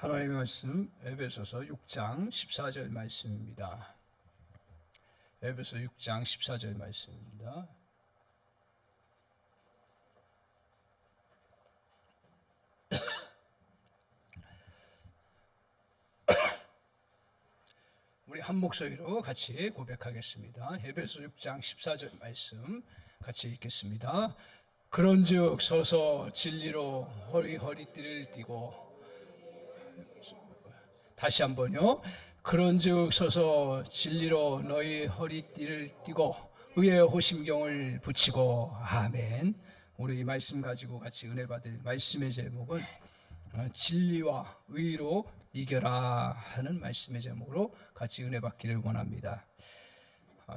하나님의 말씀 에베소서 6장 14절 말씀입니다. 에베소 6장 14절 말씀입니다. 우리 한 목소리로 같이 고백하겠습니다. 에베소 6장 14절 말씀 같이 읽겠습니다. 그런즉 서서 진리로 허리띠를 띠고, 다시 한번요. 그런즉 서서 진리로 너희 허리띠를 띠고 의의 호심경을 붙이고. 아멘. 우리 이 말씀 가지고 같이 은혜 받을 말씀의 제목은 진리와 의로 이겨라 하는 말씀의 제목으로 같이 은혜 받기를 원합니다.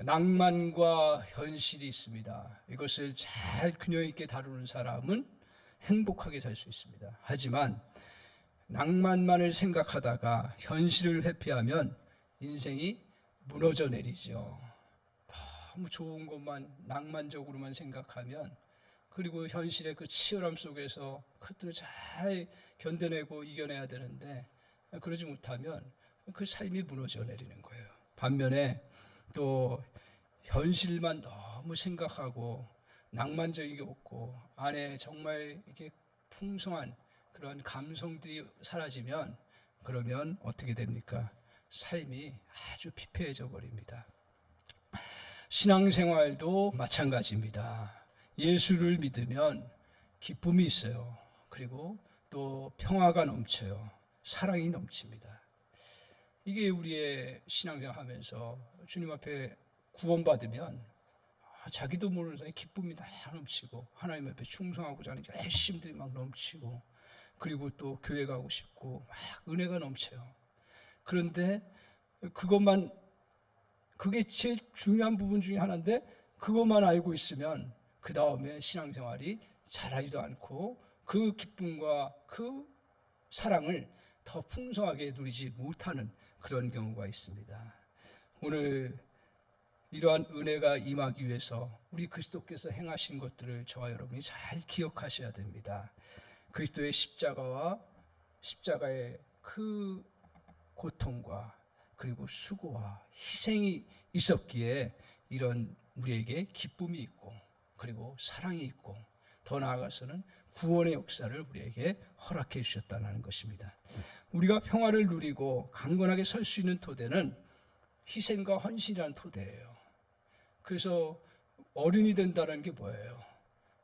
낭만과 현실이 있습니다. 이것을 잘 균형 있게 다루는 사람은 행복하게 살 수 있습니다. 하지만 낭만만을 생각하다가 현실을 회피하면 인생이 무너져 내리죠. 너무 좋은 것만 낭만적으로만 생각하면, 그리고 현실의 그 치열함 속에서 그것들을 잘 견뎌내고 이겨내야 되는데 그러지 못하면 그 삶이 무너져 내리는 거예요. 반면에 또 현실만 너무 생각하고 낭만적이게 없고 안에 정말 이렇게 풍성한 그런 감성들이 사라지면, 그러면 어떻게 됩니까? 삶이 아주 피폐해져 버립니다. 신앙생활도 마찬가지입니다. 예수를 믿으면 기쁨이 있어요. 그리고 또 평화가 넘쳐요. 사랑이 넘칩니다. 이게 우리의 신앙생활 하면서 주님 앞에 구원받으면 자기도 모르는 사이에 기쁨이 다 넘치고, 하나님 앞에 충성하고자 하는 열심들이 막 넘치고, 그리고 또 교회 가고 싶고 막 은혜가 넘쳐요. 그런데 그게 제일 중요한 부분 중에 하나인데, 그것만 알고 있으면 그 다음에 신앙생활이 잘하지도 않고 그 기쁨과 그 사랑을 더 풍성하게 누리지 못하는 그런 경우가 있습니다. 오늘 이러한 은혜가 임하기 위해서 우리 그리스도께서 행하신 것들을 저와 여러분이 잘 기억하셔야 됩니다. 그리스도의 십자가와 십자가의 그 고통과 그리고 수고와 희생이 있었기에 이런 우리에게 기쁨이 있고, 그리고 사랑이 있고, 더 나아가서는 구원의 역사를 우리에게 허락해 주셨다는 것입니다. 우리가 평화를 누리고 강건하게 설 수 있는 토대는 희생과 헌신이라는 토대예요. 그래서 어른이 된다는 게 뭐예요?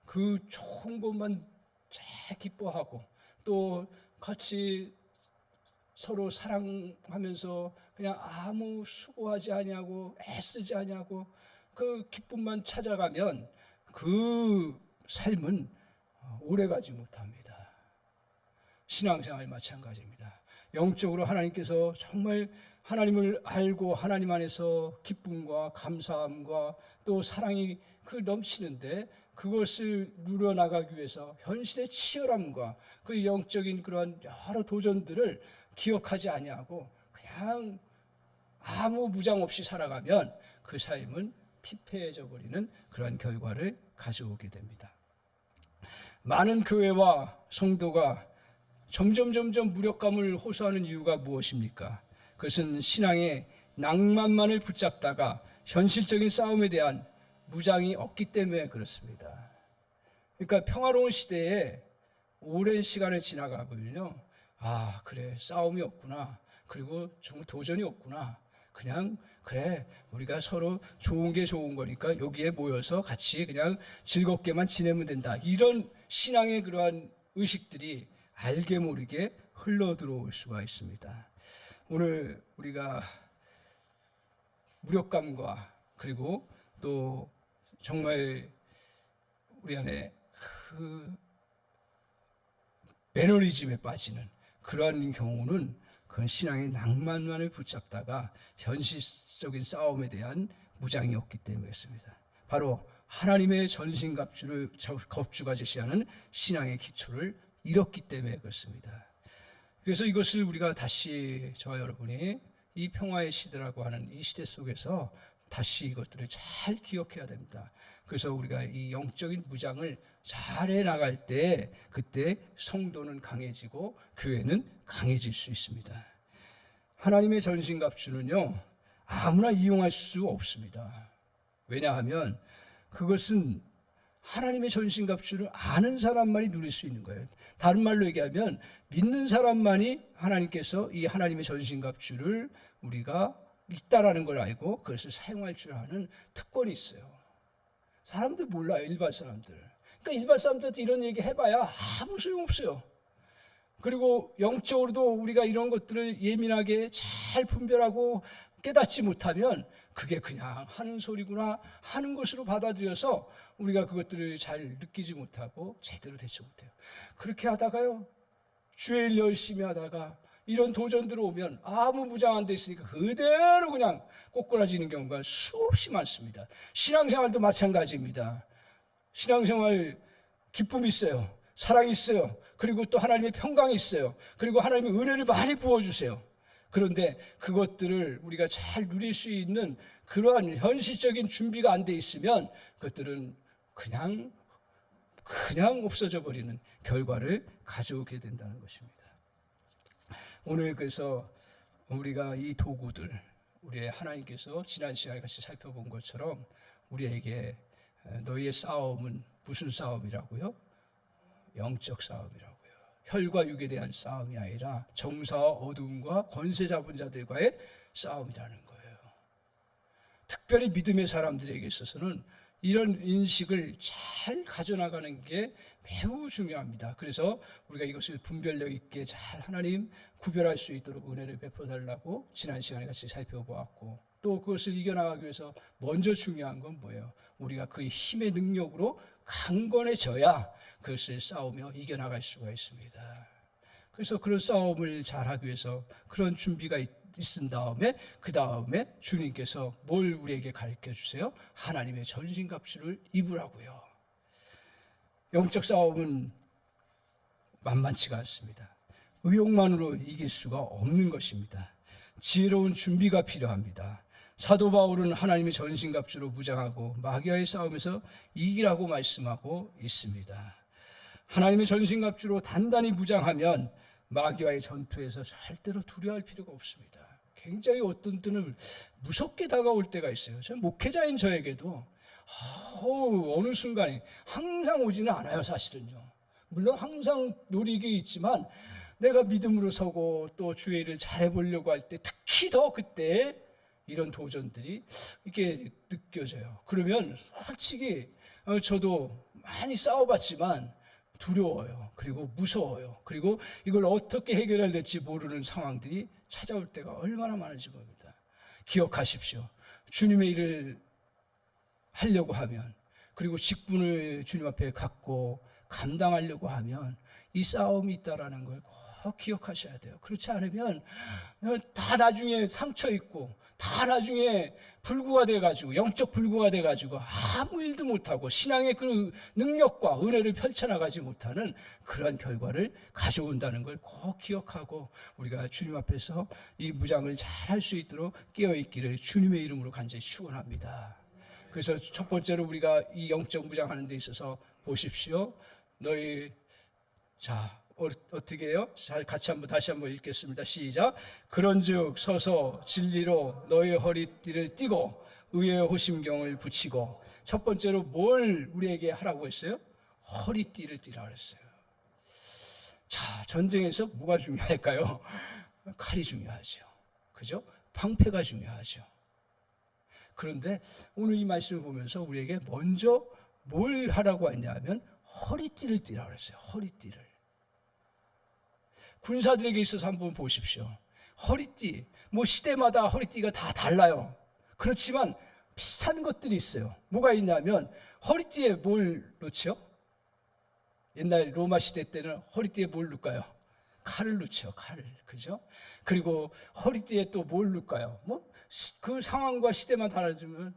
그 좋은 것만 잘 기뻐하고, 또 같이 서로 사랑하면서 그냥 아무 수고하지 아니하고 애쓰지 아니하고 그 기쁨만 찾아가면 그 삶은 오래가지 못합니다. 신앙생활 마찬가지입니다. 영적으로 하나님께서 정말 하나님을 알고 하나님 안에서 기쁨과 감사함과 또 사랑이 넘치는데, 그것을 누려나가기 위해서 현실의 치열함과 그 영적인 그러한 여러 도전들을 기억하지 아니하고 그냥 아무 무장 없이 살아가면 그 삶은 피폐해져 버리는 그러한 결과를 가져오게 됩니다. 많은 교회와 성도가 점점 무력감을 호소하는 이유가 무엇입니까? 그것은 신앙의 낭만만을 붙잡다가 현실적인 싸움에 대한 무장이 없기 때문에 그렇습니다. 그러니까 평화로운 시대에 오랜 시간을 지나가 보면요, 아 그래 싸움이 없구나, 그리고 정말 도전이 없구나, 그냥 그래 우리가 서로 좋은 게 좋은 거니까 여기에 모여서 같이 그냥 즐겁게만 지내면 된다, 이런 신앙의 그러한 의식들이 알게 모르게 흘러 들어올 수가 있습니다. 오늘 우리가 무력감과 그리고 또 정말 우리 안에 그 매너리즘에 빠지는 그러한 경우는 그런 신앙의 낭만만을 붙잡다가 현실적인 싸움에 대한 무장이 없기 때문에 그렇습니다. 바로 하나님의 전신갑주를 겁주가 제시하는 신앙의 기초를 잃었기 때문에 그렇습니다. 그래서 이것을 우리가 다시 저와 여러분이 이 평화의 시대라고 하는 이 시대 속에서 다시 이것들을 잘 기억해야 됩니다. 그래서 우리가 이 영적인 무장을 잘 해나갈 때 그때 성도는 강해지고 교회는 강해질 수 있습니다. 하나님의 전신갑주는요 아무나 이용할 수 없습니다. 왜냐하면 그것은 하나님의 전신갑주를 아는 사람만이 누릴 수 있는 거예요. 다른 말로 얘기하면 믿는 사람만이 하나님께서 이 하나님의 전신갑주를 우리가 있다라는 걸 알고 그것을 사용할 줄 아는 특권이 있어요. 사람들 몰라요. 일반 사람들. 그러니까 일반 사람들한테 이런 얘기 해봐야 아무 소용없어요. 그리고 영적으로도 우리가 이런 것들을 예민하게 잘 분별하고 깨닫지 못하면 그게 그냥 하는 소리구나 하는 것으로 받아들여서 우리가 그것들을 잘 느끼지 못하고 제대로 대처 못해요. 그렇게 하다가요 주일 열심히 하다가 이런 도전들 오면 아무 무장 안 돼 있으니까 그대로 그냥 꼬꾸라지는 경우가 수없이 많습니다. 신앙생활도 마찬가지입니다. 신앙생활 기쁨이 있어요. 사랑이 있어요. 그리고 또 하나님의 평강이 있어요. 그리고 하나님의 은혜를 많이 부어주세요. 그런데 그것들을 우리가 잘 누릴 수 있는 그러한 현실적인 준비가 안 돼 있으면 그것들은 그냥 없어져 버리는 결과를 가져오게 된다는 것입니다. 오늘 그래서 우리가 이 도구들 우리의 하나님께서 지난 시간에 같이 살펴본 것처럼 우리에게 너희의 싸움은 무슨 싸움이라고요? 영적 싸움이라고요. 혈과 육에 대한 싸움이 아니라 정사와 어둠과 권세 잡은 자들과의 싸움이라는 거예요. 특별히 믿음의 사람들에게 있어서는 이런 인식을 잘 가져나가는 게 매우 중요합니다. 그래서 우리가 이것을 분별력 있게 잘 하나님 구별할 수 있도록 은혜를 베풀어달라고 지난 시간에 같이 살펴보았고 또 그것을 이겨나가기 위해서 먼저 중요한 건 뭐예요? 우리가 그의 힘의 능력으로 강건해져야 그것을 싸우며 이겨나갈 수가 있습니다. 그래서 그런 싸움을 잘하기 위해서 그런 준비가 있은 다음에 그 다음에 주님께서 뭘 우리에게 가르쳐 주세요? 하나님의 전신갑주를 입으라고요. 영적 싸움은 만만치가 않습니다. 의욕만으로 이길 수가 없는 것입니다. 지혜로운 준비가 필요합니다. 사도 바울은 하나님의 전신갑주로 무장하고 마귀와의 싸움에서 이기라고 말씀하고 있습니다. 하나님의 전신갑주로 단단히 무장하면 마귀와의 전투에서 절대로 두려워할 필요가 없습니다. 굉장히 어떤 때는 무섭게 다가올 때가 있어요. 전 목회자인 저에게도 어느 순간에 항상 오지는 않아요. 사실은요. 물론 항상 노력이 있지만 내가 믿음으로 서고 또 주의 일을 잘해보려고 할 때 특히 더 그때 이런 도전들이 이렇게 느껴져요. 그러면 솔직히 저도 많이 싸워봤지만 두려워요. 그리고 무서워요. 그리고 이걸 어떻게 해결해야 될지 모르는 상황들이 찾아올 때가 얼마나 많은지 봅니다. 기억하십시오. 주님의 일을 하려고 하면 그리고 직분을 주님 앞에 갖고 감당하려고 하면 이 싸움이 있다라는 걸 꼭 기억하셔야 돼요. 그렇지 않으면 다 나중에 상처 있고 다 나중에 불구가 돼가지고 영적 불구가 돼가지고 아무 일도 못하고 신앙의 그 능력과 은혜를 펼쳐나가지 못하는 그런 결과를 가져온다는 걸 꼭 기억하고 우리가 주님 앞에서 이 무장을 잘 할 수 있도록 깨어있기를 주님의 이름으로 간절히 축원합니다. 그래서 첫 번째로 우리가 이 영적 무장하는 데 있어서 보십시오. 너희 어떻게 해요? 같이 다시 한번 읽겠습니다. 시작. 그런즉 서서 진리로 너희 허리띠를 띠고 의의 호심경을 붙이고. 첫 번째로 뭘 우리에게 하라고 했어요? 허리띠를 띠라고 했어요. 자, 전쟁에서 뭐가 중요할까요? 칼이 중요하죠. 그죠? 방패가 중요하죠. 그런데 오늘 이 말씀을 보면서 우리에게 먼저 뭘 하라고 했냐면 허리띠를 띠라고 했어요. 허리띠를. 군사들에게 있어서 한번 보십시오. 허리띠, 시대마다 허리띠가 다 달라요. 그렇지만 비슷한 것들이 있어요. 뭐가 있냐면 허리띠에 뭘 놓죠? 옛날 로마 시대 때는 허리띠에 뭘 놓을까요? 칼을 놓죠. 칼을. 그죠? 그리고 허리띠에 또 뭘 놓을까요? 그 상황과 시대만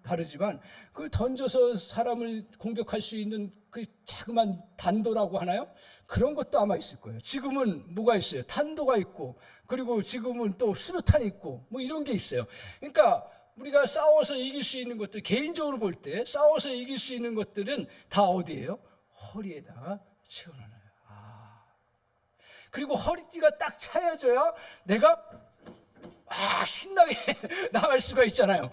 다르지만 그 던져서 사람을 공격할 수 있는 그 자그만 단도라고 하나요? 그런 것도 아마 있을 거예요. 지금은 뭐가 있어요? 탄도가 있고 그리고 지금은 또 수류탄이 있고 이런 게 있어요. 그러니까 우리가 싸워서 이길 수 있는 것들, 개인적으로 볼 때 싸워서 이길 수 있는 것들은 다 어디예요? 허리에다가 채워놔요. 그리고 허리띠가 딱 차여져야 내가 신나게 나갈 수가 있잖아요.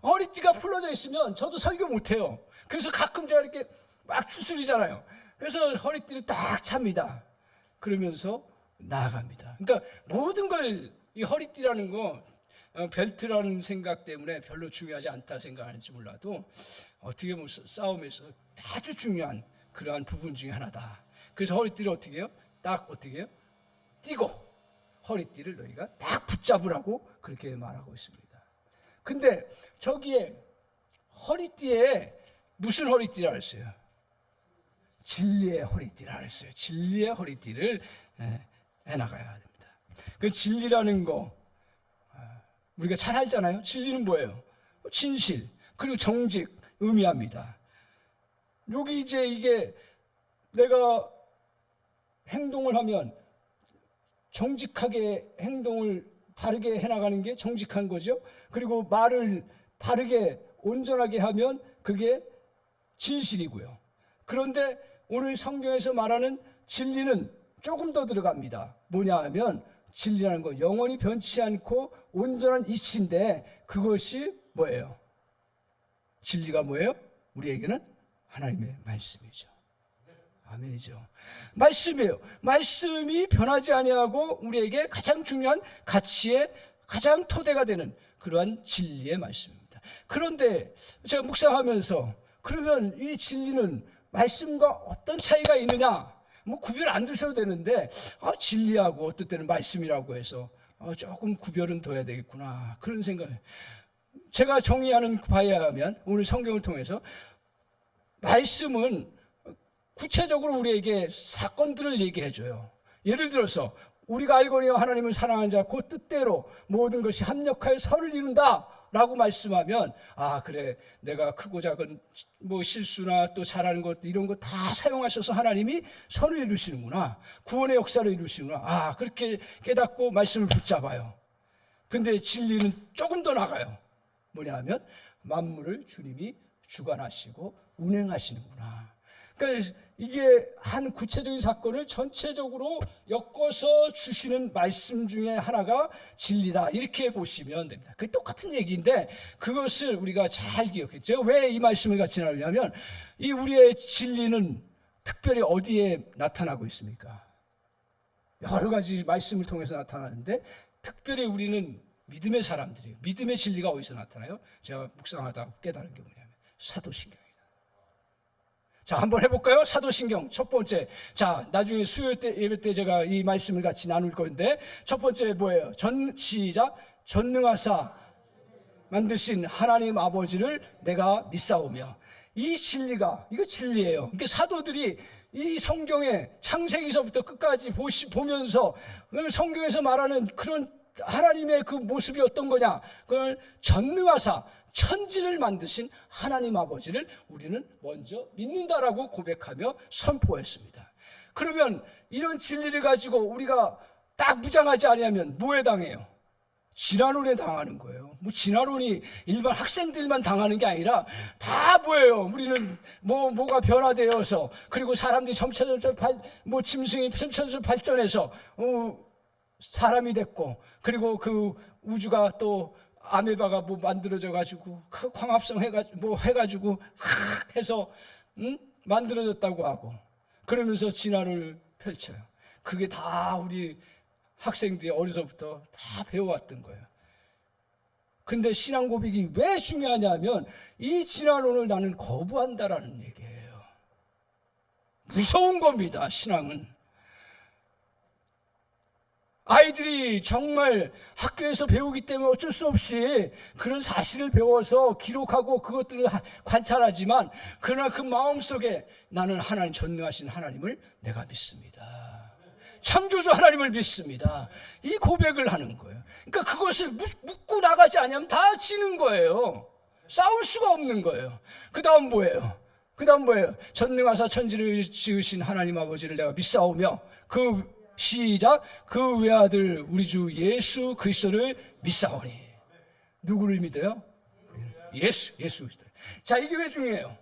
허리띠가 풀어져 있으면 저도 설교 못해요. 그래서 가끔 제가 이렇게 막 추스리잖아요. 그래서 허리띠를 딱 찹니다. 그러면서 나아갑니다. 그러니까 모든 걸 이 허리띠라는 거 벨트라는 생각 때문에 별로 중요하지 않다 생각하는지 몰라도 어떻게 보면 싸움에서 아주 중요한 그러한 부분 중에 하나다. 그래서 허리띠를 어떻게 해요? 딱 어떻게 해요? 띄고 허리띠를 너희가 딱 붙잡으라고 그렇게 말하고 있습니다. 근데 저기에 허리띠에 무슨 허리띠라 했어요? 진리의 허리띠라 했어요. 진리의 허리띠를 해나가야 됩니다. 그 진리라는 거 우리가 잘 알잖아요. 진리는 뭐예요? 진실 그리고 정직 의미합니다. 여기 이제 이게 내가 행동을 하면 정직하게 행동을 바르게 해나가는 게 정직한 거죠. 그리고 말을 바르게 온전하게 하면 그게 진실이고요. 그런데 오늘 성경에서 말하는 진리는 조금 더 들어갑니다. 뭐냐 하면 진리라는 거 영원히 변치 않고 온전한 이치인데 그것이 뭐예요? 진리가 뭐예요? 우리에게는 하나님의 말씀이죠. 아멘이죠. 말씀이에요. 말씀이 변하지 아니하고 우리에게 가장 중요한 가치의 가장 토대가 되는 그러한 진리의 말씀입니다. 그런데 제가 묵상하면서 그러면 이 진리는 말씀과 어떤 차이가 있느냐? 뭐 구별 안 두셔도 되는데 진리하고 어떨 때는 말씀이라고 해서 조금 구별은 둬야 되겠구나 그런 생각. 제가 정의하는 바에 하면 오늘 성경을 통해서 말씀은 구체적으로 우리에게 사건들을 얘기해줘요. 예를 들어서 우리가 알거니와 하나님을 사랑하는 자 그 뜻대로 모든 것이 합력하여 선을 이룬다 라고 말씀하면 그래 내가 크고 작은 뭐 실수나 또 잘하는 것 이런 거 다 사용하셔서 하나님이 선을 이루시는구나 구원의 역사를 이루시는구나 그렇게 깨닫고 말씀을 붙잡아요. 근데 진리는 조금 더 나가요. 뭐냐 하면 만물을 주님이 주관하시고 운행하시는구나. 그러니까 이게 한 구체적인 사건을 전체적으로 엮어서 주시는 말씀 중에 하나가 진리다 이렇게 보시면 됩니다. 그게 똑같은 얘기인데 그것을 우리가 잘 기억해요. 제가 왜 이 말씀을 같이 나누냐면 이 우리의 진리는 특별히 어디에 나타나고 있습니까? 여러 가지 말씀을 통해서 나타나는데 특별히 우리는 믿음의 사람들이에요. 믿음의 진리가 어디서 나타나요? 제가 묵상하다 깨달은 게 뭐냐면 사도신경. 자, 한번 해볼까요? 사도신경 첫 번째. 자, 나중에 수요일 때 예배 때 제가 이 말씀을 같이 나눌 건데 첫 번째 뭐예요? 시작. 전능하사 만드신 하나님 아버지를 내가 믿사오며. 이 진리가 이거 진리예요. 그러니까 사도들이 이 성경의 창세기서부터 끝까지 보면서 성경에서 말하는 그런 하나님의 그 모습이 어떤 거냐? 그걸 전능하사 천지를 만드신 하나님 아버지를 우리는 먼저 믿는다라고 고백하며 선포했습니다. 그러면 이런 진리를 가지고 우리가 딱 무장하지 아니하면 뭐에 당해요? 진화론에 당하는 거예요. 뭐 진화론이 일반 학생들만 당하는 게 아니라 다 뭐예요? 우리는 뭐가 변화되어서 그리고 사람들이 점차 짐승이 점차 발전해서 사람이 됐고 그리고 그 우주가 또 아메바가 뭐 만들어져 가지고 그 광합성 해가지고 해서 만들어졌다고 하고 그러면서 진화를 펼쳐요. 그게 다 우리 학생들이 어려서부터 다 배워왔던 거예요. 근데 신앙 고백이 왜 중요하냐면 이 진화론을 나는 거부한다라는 얘기예요. 무서운 겁니다. 신앙은. 아이들이 정말 학교에서 배우기 때문에 어쩔 수 없이 그런 사실을 배워서 기록하고 그것들을 관찰하지만 그러나 그 마음속에 나는 하나님 전능하신 하나님을 내가 믿습니다. 창조주 하나님을 믿습니다. 이 고백을 하는 거예요. 그러니까 그것을 묻고 나가지 않으면 다 지는 거예요. 싸울 수가 없는 거예요. 그 다음 뭐예요? 전능하사 천지를 지으신 하나님 아버지를 내가 믿사오며 시작. 그 외아들 우리 주 예수 그리스도를 믿사오니. 누구를 믿어요? 예수 그리스도. 자, 이게 왜 중요해요?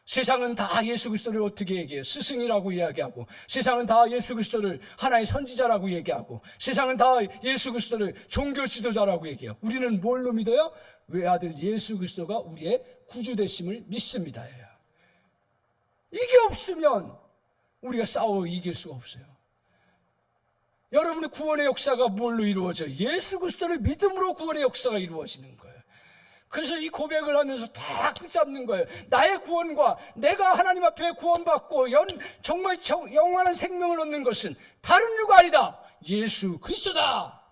세상은 다 예수 그리스도를 어떻게 얘기해요? 스승이라고 이야기하고, 세상은 다 예수 그리스도를 하나의 선지자라고 얘기하고, 세상은 다 예수 그리스도를 종교 지도자라고 얘기해요. 우리는 뭘로 믿어요? 외아들 예수 그리스도가 우리의 구주 되심을 믿습니다. 이게 없으면 우리가 싸워 이길 수가 없어요. 여러분의 구원의 역사가 뭘로 이루어져요? 예수 그리스도를 믿음으로 구원의 역사가 이루어지는 거예요. 그래서 이 고백을 하면서 다 붙잡는 거예요. 나의 구원과 내가 하나님 앞에 구원받고 정말 영원한 생명을 얻는 것은 다른 누가 아니다. 예수 그리스도다.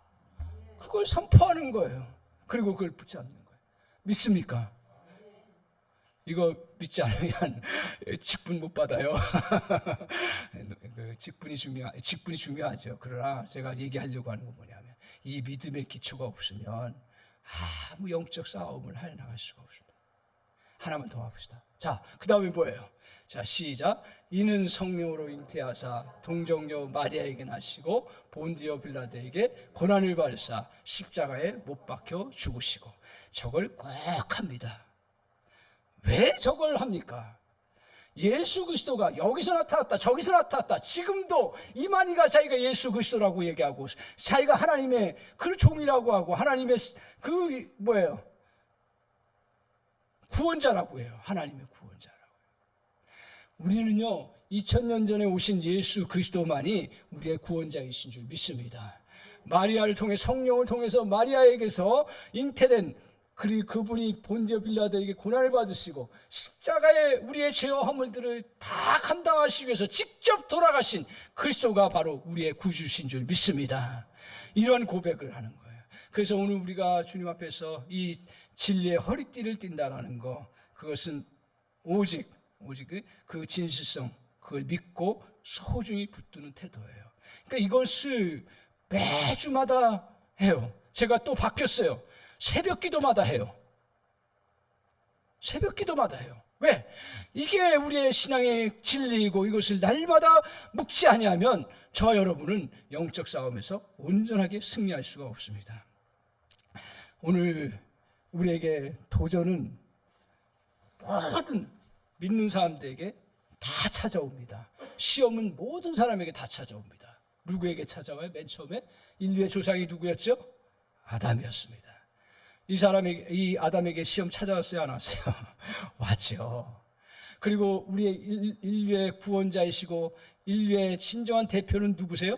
그걸 선포하는 거예요. 그리고 그걸 붙잡는 거예요. 믿습니까? 이거 믿지 않으면 직분 못 받아요. 직분이 중요하죠. 그러나 제가 얘기하려고 하는 건 뭐냐면, 이 믿음의 기초가 없으면 아무 영적 싸움을 해나갈 수가 없습니다. 하나만 더 해봅시다. 자, 그 다음에 뭐예요? 자, 시작. 이는 성령으로 잉태하사 동정녀 마리아에게 나시고 본디오 빌라도에게 고난을 받으사 십자가에 못 박혀 죽으시고. 저걸 꼭 합니다. 왜 저걸 합니까? 예수 그리스도가 여기서 나타났다, 저기서 나타났다. 지금도 이만희가 자기가 예수 그리스도라고 얘기하고, 자기가 하나님의 그 종이라고 하고, 하나님의 그 뭐예요? 구원자라고 해요. 하나님의 구원자라고. 우리는요, 2000년 전에 오신 예수 그리스도만이 우리의 구원자이신 줄 믿습니다. 마리아를 통해, 성령을 통해서 마리아에게서 잉태된 그분이 본디오 빌라도에게 고난을 받으시고 십자가에 우리의 죄와 허물들을 다 감당하시기 위해서 직접 돌아가신 그리스도가 바로 우리의 구주신 줄 믿습니다. 이런 고백을 하는 거예요. 그래서 오늘 우리가 주님 앞에서 이 진리의 허리띠를 띈다는 거, 그것은 오직 그 진실성, 그걸 믿고 소중히 붙드는 태도예요. 그러니까 이것을 매주마다 해요. 제가 또 바뀌었어요. 새벽 기도마다 해요. 새벽 기도마다 해요. 왜? 이게 우리의 신앙의 진리이고, 이것을 날마다 묵지 아니하면 저와 여러분은 영적 싸움에서 온전하게 승리할 수가 없습니다. 오늘 우리에게 도전은 모든 믿는 사람들에게 다 찾아옵니다. 시험은 모든 사람에게 다 찾아옵니다. 누구에게 찾아와요? 맨 처음에 인류의 조상이 누구였죠? 아담이었습니다. 이 아담에게 시험 찾아왔어요, 안 왔어요? 왔죠. 그리고 우리의 인류의 구원자이시고 인류의 진정한 대표는 누구세요?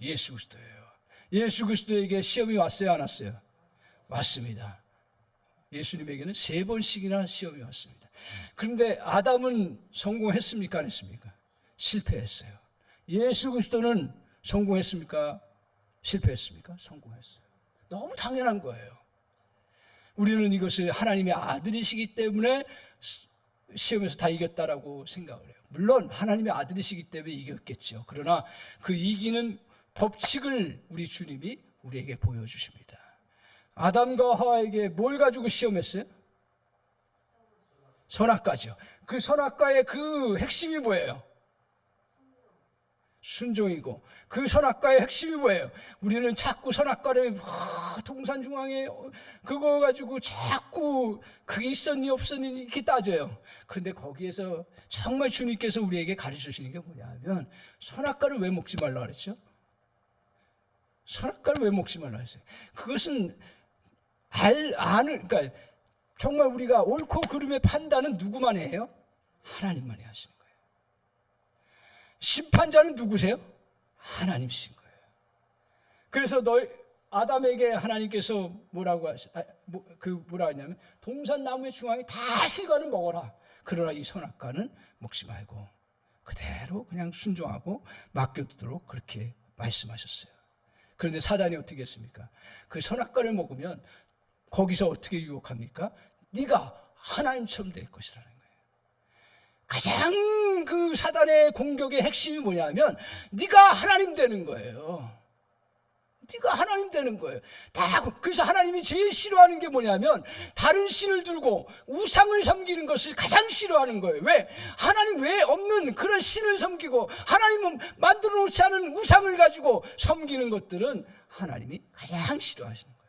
예수 그리스도예요. 예수 그리스도에게 시험이 왔어요, 안 왔어요? 왔습니다. 예수님에게는 3번씩이나 시험이 왔습니다. 그런데 아담은 성공했습니까, 안 했습니까? 실패했어요. 예수 그리스도는 성공했습니까? 실패했습니까? 성공했어요. 너무 당연한 거예요. 우리는 이것을 하나님의 아들이시기 때문에 시험에서 다 이겼다라고 생각을 해요. 물론 하나님의 아들이시기 때문에 이겼겠죠. 그러나 그 이기는 법칙을 우리 주님이 우리에게 보여주십니다. 아담과 하와에게 뭘 가지고 시험했어요? 선악과죠. 그 선악과의 그 핵심이 뭐예요? 순종이고, 그 선악과의 핵심이 뭐예요? 우리는 자꾸 선악과를 동산 중앙에 그거 가지고 자꾸 그게 있었니 없었니 이렇게 따져요. 그런데 거기에서 정말 주님께서 우리에게 가르쳐 주시는 게 뭐냐면, 선악과를 왜 먹지 말라 그랬죠? 선악과를 왜 먹지 말라 했어요? 그것은 그러니까 정말 우리가 옳고 그름의 판단은 누구만 해요? 하나님만이 하시는 거예요. 심판자는 누구세요? 하나님이신 거예요. 그래서 아담에게 하나님께서 뭐라고 하냐면, 동산 나무의 중앙에 다 실과는 먹어라. 그러나 이 선악과는 먹지 말고 그대로 그냥 순종하고 맡겨두도록 그렇게 말씀하셨어요. 그런데 사단이 어떻게 했습니까? 그 선악과를 먹으면 거기서 어떻게 유혹합니까? 네가 하나님처럼 될 것이라는 거예요. 가장 그 사단의 공격의 핵심이 뭐냐면, 네가 하나님 되는 거예요. 네가 하나님 되는 거예요. 그래서 하나님이 제일 싫어하는 게 뭐냐면, 다른 신을 들고 우상을 섬기는 것을 가장 싫어하는 거예요. 왜? 하나님 외에 없는 그런 신을 섬기고, 하나님은 만들어 놓지 않은 우상을 가지고 섬기는 것들은 하나님이 가장 싫어하시는 거예요.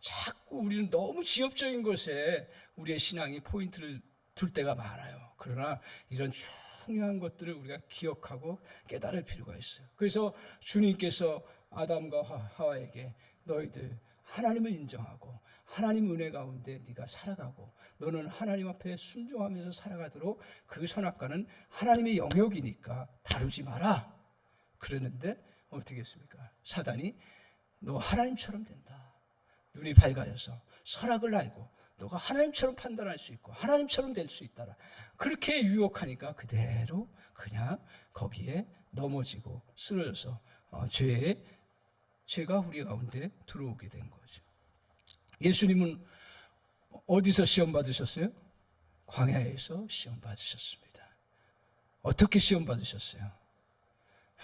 자꾸 우리는 너무 지엽적인 것에 우리의 신앙이 포인트를 둘 때가 많아요. 그러나 이런 중요한 것들을 우리가 기억하고 깨달을 필요가 있어요. 그래서 주님께서 아담과 하와에게 너희들 하나님을 인정하고 하나님 은혜 가운데 네가 살아가고 너는 하나님 앞에 순종하면서 살아가도록 그 선악과는 하나님의 영역이니까 다루지 마라 그러는데 어떻게 했습니까? 사단이 너 하나님처럼 된다. 눈이 밝아져서 선악을 알고 너가 하나님처럼 판단할 수 있고 하나님처럼 될 수 있다라. 그렇게 유혹하니까 그대로 그냥 거기에 넘어지고 쓰러져서 죄가 우리 가운데 들어오게 된 거죠. 예수님은 어디서 시험 받으셨어요? 광야에서 시험 받으셨습니다. 어떻게 시험 받으셨어요?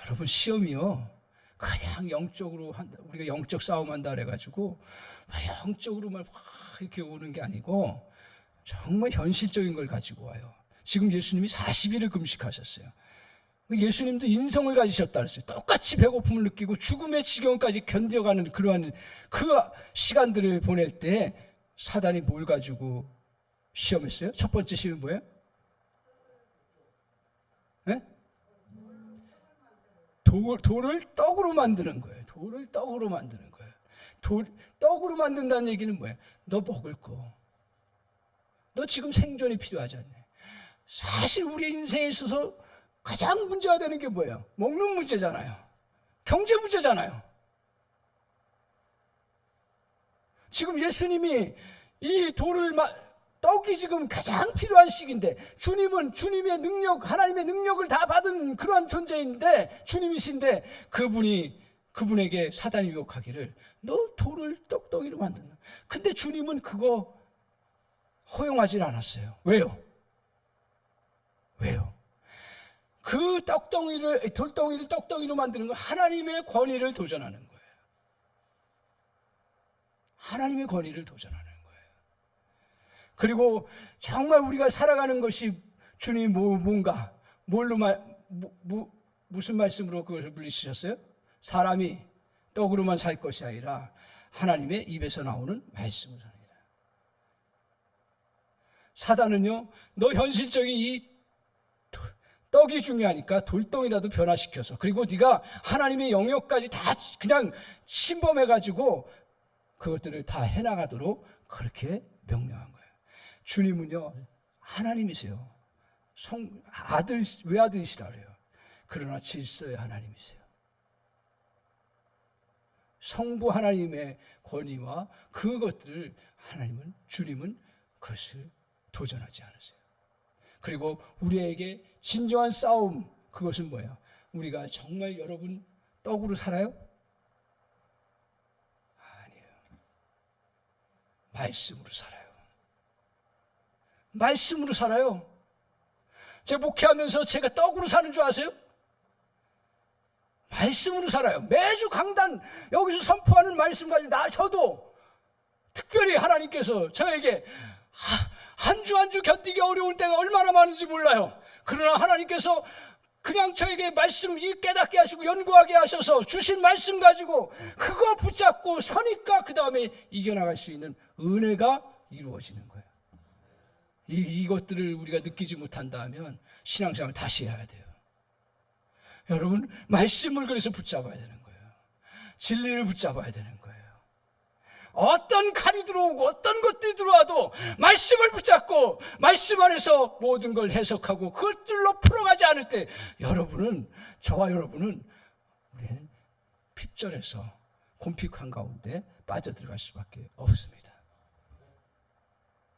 여러분 시험이요 그냥 영적으로 한다. 우리가 영적 싸움한다 그래가지고 영적으로만 이렇게 오는 게 아니고 정말 현실적인 걸 가지고 와요. 지금 예수님이 40일을 금식하셨어요. 예수님도 인성을 가지셨다 그랬어요. 똑같이 배고픔을 느끼고 죽음의 지경까지 견뎌가는 그러한 그 시간들을 보낼 때 사단이 뭘 가지고 시험했어요? 첫 번째 시험이 뭐예요? 네? 돌을 떡으로 만드는 거예요. 돌을 떡으로 만드는 거예요. 떡으로 만든다는 얘기는 뭐예요? 너 먹을 거. 너 지금 생존이 필요하지 않냐. 사실 우리 인생에 있어서 가장 문제가 되는 게 뭐예요? 먹는 문제잖아요. 경제 문제잖아요. 지금 예수님이 이 떡이 지금 가장 필요한 시기인데 주님은 주님의 능력, 하나님의 능력을 다 받은 그러한 존재인데 주님이신데 그분에게 사단이 유혹하기를 너 돌을 떡덩이로 만든다. 근데 주님은 그거 허용하지 않았어요. 왜요? 그 돌덩이를 떡덩이로 만드는 건 하나님의 권위를 도전하는 거예요. 하나님의 권위를 도전하는 거예요. 그리고 정말 우리가 살아가는 것이 주님 뭔가 무슨 말씀으로 그것을 물리치셨어요? 사람이 떡으로만 살 것이 아니라 하나님의 입에서 나오는 말씀을 사는 거예요. 사단은요, 너 현실적인 이 떡이 중요하니까 돌덩이라도 변화시켜서 그리고 네가 하나님의 영역까지 다 그냥 침범해가지고 그것들을 다 해나가도록 그렇게 명령한 거예요. 주님은요 하나님이세요. 외아들이시라 그래요. 그러나 질서의 하나님이세요. 성부 하나님의 권위와 그것들을 주님은 그것을 도전하지 않으세요. 그리고 우리에게 진정한 싸움, 그것은 뭐예요? 우리가 정말 여러분 떡으로 살아요? 아니에요. 말씀으로 살아요. 말씀으로 살아요. 제가 목회하면서 제가 떡으로 사는 줄 아세요? 말씀으로 살아요. 매주 강단 여기서 선포하는 말씀 가지고 저도 특별히 하나님께서 저에게 한 주 한 주 견디기 어려울 때가 얼마나 많은지 몰라요. 그러나 하나님께서 그냥 저에게 말씀 깨닫게 하시고 연구하게 하셔서 주신 말씀 가지고 그거 붙잡고 서니까 그 다음에 이겨나갈 수 있는 은혜가 이루어지는 거예요. 이것들을 우리가 느끼지 못한다면 신앙생활을 다시 해야 돼요. 여러분 말씀을 그래서 붙잡아야 되는 거예요. 진리를 붙잡아야 되는 거예요. 어떤 칼이 들어오고 어떤 것들이 들어와도 말씀을 붙잡고 말씀 안에서 모든 걸 해석하고 그것들로 풀어가지 않을 때 저와 여러분은 우리는 핍절해서 곤핍한 가운데 빠져들어갈 수밖에 없습니다.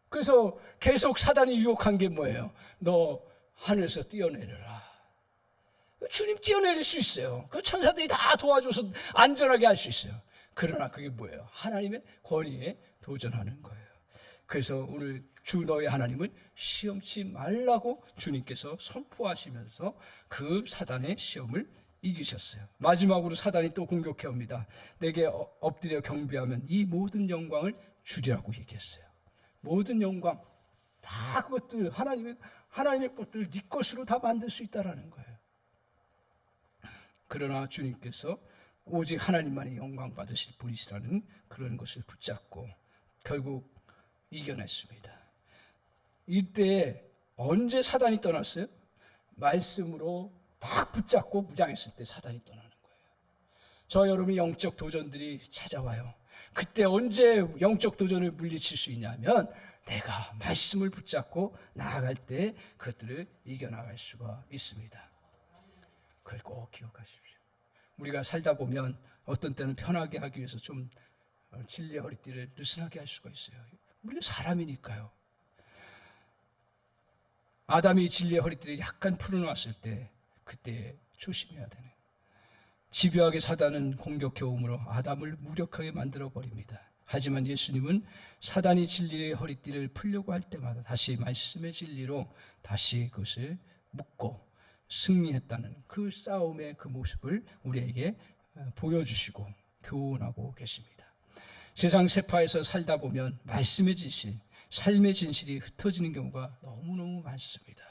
그래서 계속 사단이 유혹한 게 뭐예요? 너 하늘에서 뛰어내려라. 주님 뛰어내릴 수 있어요. 그 천사들이 다 도와줘서 안전하게 할 수 있어요. 그러나 그게 뭐예요? 하나님의 권위에 도전하는 거예요. 그래서 오늘 주 너의 하나님을 시험치 말라고 주님께서 선포하시면서 그 사단의 시험을 이기셨어요. 마지막으로 사단이 또 공격해 옵니다. 내게 엎드려 경배하면 이 모든 영광을 주리라고 얘기했어요. 모든 영광 다 그것들 하나님의 것들 네 것으로 다 만들 수 있다라는 거예요. 그러나 주님께서 오직 하나님만이 영광 받으실 분이시라는 그런 것을 붙잡고 결국 이겨냈습니다. 이때 언제 사단이 떠났어요? 말씀으로 딱 붙잡고 무장했을 때 사단이 떠나는 거예요. 저 여러분이 영적 도전들이 찾아와요. 그때 언제 영적 도전을 물리칠 수 있냐면 내가 말씀을 붙잡고 나아갈 때 그것들을 이겨나갈 수가 있습니다. 그걸 꼭 기억하십시오. 우리가 살다 보면 어떤 때는 편하게 하기 위해서 좀 진리의 허리띠를 느슨하게 할 수가 있어요. 우리가 사람이니까요. 아담이 진리의 허리띠를 약간 풀어놨을 때 그때 조심해야 되네. 집요하게 사단은 공격해 오므로 아담을 무력하게 만들어버립니다. 하지만 예수님은 사단이 진리의 허리띠를 풀려고 할 때마다 다시 말씀의 진리로 다시 그것을 묶고 승리했다는 그 싸움의 그 모습을 우리에게 보여주시고 교훈하고 계십니다. 세상 세파에서 살다 보면 말씀의 진실, 삶의 진실이 흩어지는 경우가 너무너무 많습니다.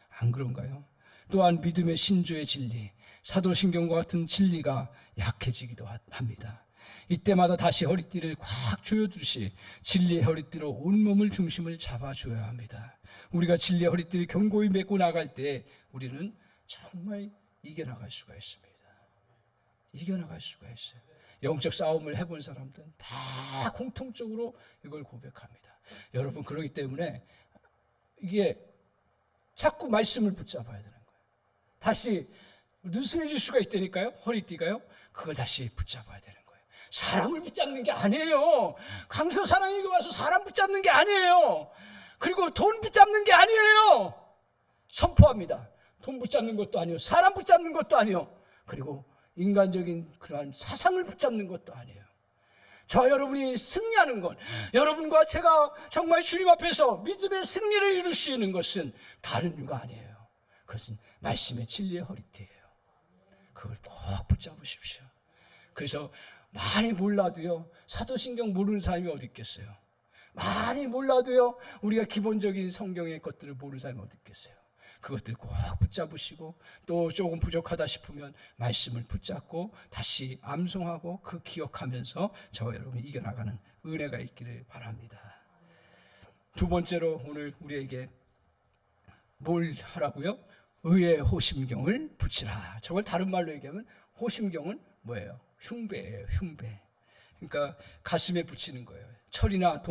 안 그런가요? 또한 믿음의 신조의 진리, 사도신경과 같은 진리가 약해지기도 합니다. 이때마다 다시 허리띠를 꽉 조여주시 진리의 허리띠로 온몸을 중심을 잡아줘야 합니다. 우리가 진리의 허리띠를 견고히 메고 나갈 때 우리는 정말 이겨나갈 수가 있습니다. 이겨나갈 수가 있어요. 영적 싸움을 해본 사람들은 다 공통적으로 이걸 고백합니다. 여러분, 그렇기 때문에 이게 자꾸 말씀을 붙잡아야 되는 거예요. 다시 느슨해질 수가 있다니까요. 허리띠가요. 그걸 다시 붙잡아야 되는 거예요. 사람을 붙잡는 게 아니에요. 강서 사랑에게 와서 사람 붙잡는 게 아니에요. 그리고 돈 붙잡는 게 아니에요. 선포합니다. 돈 붙잡는 것도 아니에요. 사람 붙잡는 것도 아니에요. 그리고 인간적인 그러한 사상을 붙잡는 것도 아니에요. 저 여러분이 승리하는 것, 여러분과 제가 정말 주님 앞에서 믿음의 승리를 이룰 수 있는 것은 다른 이유가 아니에요. 그것은 말씀의 진리의 허리띠예요. 그걸 꼭 붙잡으십시오. 그래서 많이 몰라도요, 사도신경 모르는 사람이 어디 있겠어요. 많이 몰라도요, 우리가 기본적인 성경의 것들을 모르는 사람이 어디 있겠어요. 그것들 꼭 붙잡으시고 또 조금 부족하다 싶으면 말씀을 붙잡고 다시 암송하고 그 기억하면서 저와 여러분이 이겨나가는 은혜가 있기를 바랍니다. 두 번째로 오늘 우리에게 뭘 하라고요? 의의 호심경을 붙이라. 저걸 다른 말로 얘기하면 호심경은 뭐예요? 흉배예요. 흉배. 그러니까 가슴에 붙이는 거예요. 철이나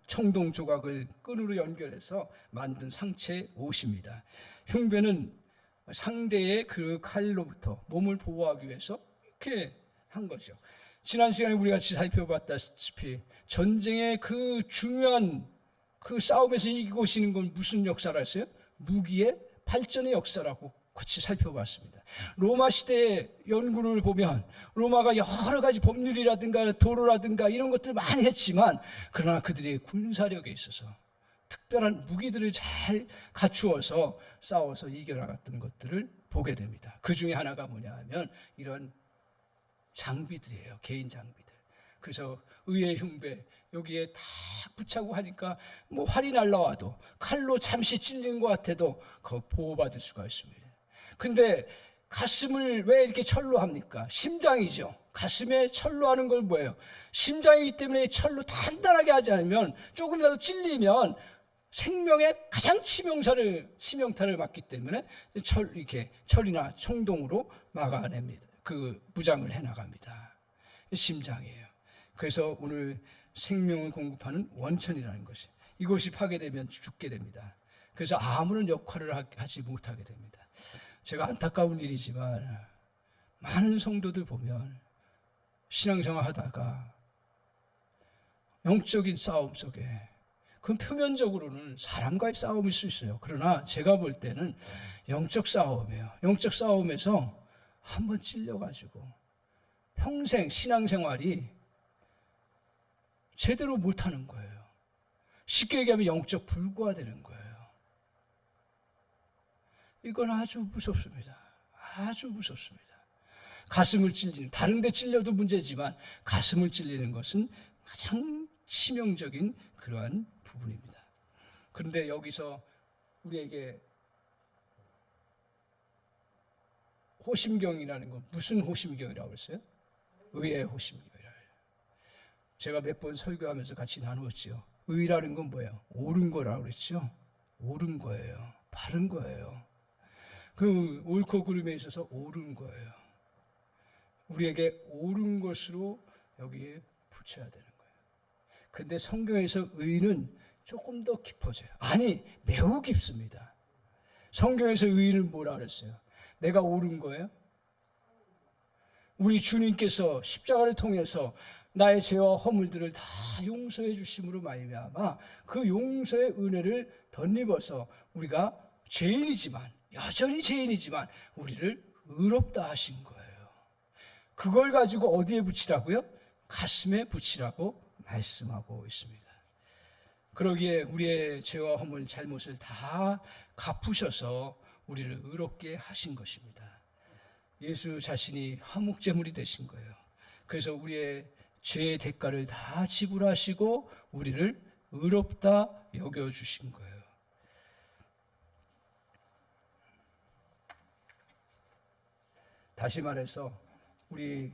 청동 조각을 끈으로 연결해서 만든 상체의 옷입니다. 흉배는 상대의 그 칼로부터 몸을 보호하기 위해서 이렇게 한 거죠. 지난 시간에 우리가 같이 살펴봤다시피 전쟁의 그 중요한 그 싸움에서 이기고 오시는 건 무슨 역사라 했어요? 무기의 발전의 역사라고 같이 살펴봤습니다. 로마 시대의 연구를 보면 로마가 여러 가지 법률이라든가 도로라든가 이런 것들을 많이 했지만 그러나 그들의 군사력에 있어서 특별한 무기들을 잘 갖추어서 싸워서 이겨나갔던 것들을 보게 됩니다. 그 중에 하나가 뭐냐 하면 이런 장비들이에요. 개인 장비들. 그래서 의의 흉배 여기에 다 붙이고 하니까 뭐 활이 날라와도 칼로 잠시 찔린 것 같아도 그 보호받을 수가 있습니다. 근데 가슴을 왜 이렇게 철로 합니까? 심장이죠. 가슴에 철로 하는 건 뭐예요? 심장이기 때문에 철로 단단하게 하지 않으면 조금이라도 찔리면 생명의 가장 치명타를 맞기 때문에 이렇게 철이나 청동으로 막아냅니다. 그 무장을 해나갑니다. 심장이에요. 그래서 오늘 생명을 공급하는 원천이라는 것이 이것이 파괴되면 죽게 됩니다. 그래서 아무런 역할을 하지 못하게 됩니다. 제가 안타까운 일이지만 많은 성도들 보면 신앙생활 하다가 영적인 싸움 속에 그건 표면적으로는 사람과의 싸움일 수 있어요. 그러나 제가 볼 때는 영적 싸움이에요. 영적 싸움에서 한번 찔려가지고 평생 신앙생활이 제대로 못하는 거예요. 쉽게 얘기하면 영적 불구화되는 거예요. 이건 아주 무섭습니다. 아주 무섭습니다. 가슴을 찔리는, 다른 데 찔려도 문제지만 가슴을 찔리는 것은 가장 치명적인 그러한 부분입니다. 그런데 여기서 우리에게 호심경이라는 건 무슨 호심경이라고 했어요? 의의 호심이라. 제가 몇 번 설교하면서 같이 나누었죠. 의라는 건 뭐예요? 옳은 거라고 그랬죠. 옳은 거예요. 바른 거예요. 그 옳고 그름에 있어서 옳은 거예요. 우리에게 옳은 것으로 여기에 붙여야 되는 거예요. 근데 성경에서 의는 조금 더 깊어져요. 아니, 매우 깊습니다. 성경에서 의는 뭐라 그랬어요? 내가 옳은 거예요? 우리 주님께서 십자가를 통해서 나의 죄와 허물들을 다 용서해 주심으로 말미암아 그 용서의 은혜를 덧입어서 우리가 죄인이지만, 여전히 죄인이지만 우리를 의롭다 하신 거예요. 그걸 가지고 어디에 붙이라고요? 가슴에 붙이라고 말씀하고 있습니다. 그러기에 우리의 죄와 허물, 잘못을 다 갚으셔서 우리를 의롭게 하신 것입니다. 예수 자신이 화목제물이 되신 거예요. 그래서 우리의 죄의 대가를 다 지불하시고 우리를 의롭다 여겨주신 거예요. 다시 말해서 우리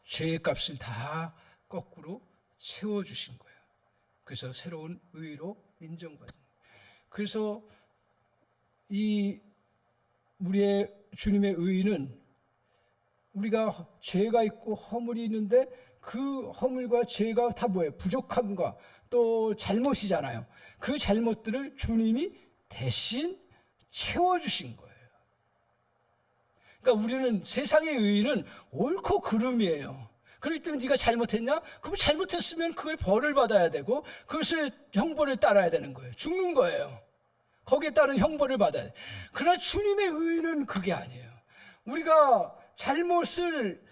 죄의 값을 다 거꾸로 채워주신 거예요. 그래서 새로운 의로 인정받은 거예요. 그래서 이 우리의 주님의 의는 우리가 죄가 있고 허물이 있는데 그 허물과 죄가 다 뭐예요? 부족함과 또 잘못이잖아요. 그 잘못들을 주님이 대신 채워주신 거예요. 그러니까 우리는 세상의 의는 옳고 그름이에요. 그렇기 때문에 네가 잘못했냐? 그럼 잘못했으면 그걸 벌을 받아야 되고 그것을 형벌을 따라야 되는 거예요. 죽는 거예요. 거기에 따른 형벌을 받아야 돼. 그러나 주님의 의는 그게 아니에요. 우리가 잘못을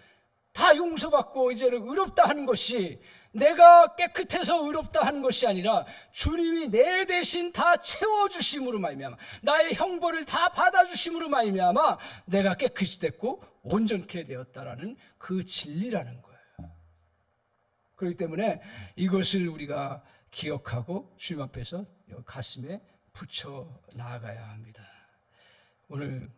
다 용서받고 이제는 의롭다 하는 것이 내가 깨끗해서 의롭다 하는 것이 아니라 주님이 내 대신 다 채워주심으로 말미암아 나의 형벌을 다 받아주심으로 말미암아 내가 깨끗이 됐고 온전케 되었다라는 그 진리라는 거예요. 그렇기 때문에 이것을 우리가 기억하고 주님 앞에서 가슴에 붙여 나아가야 합니다. 오늘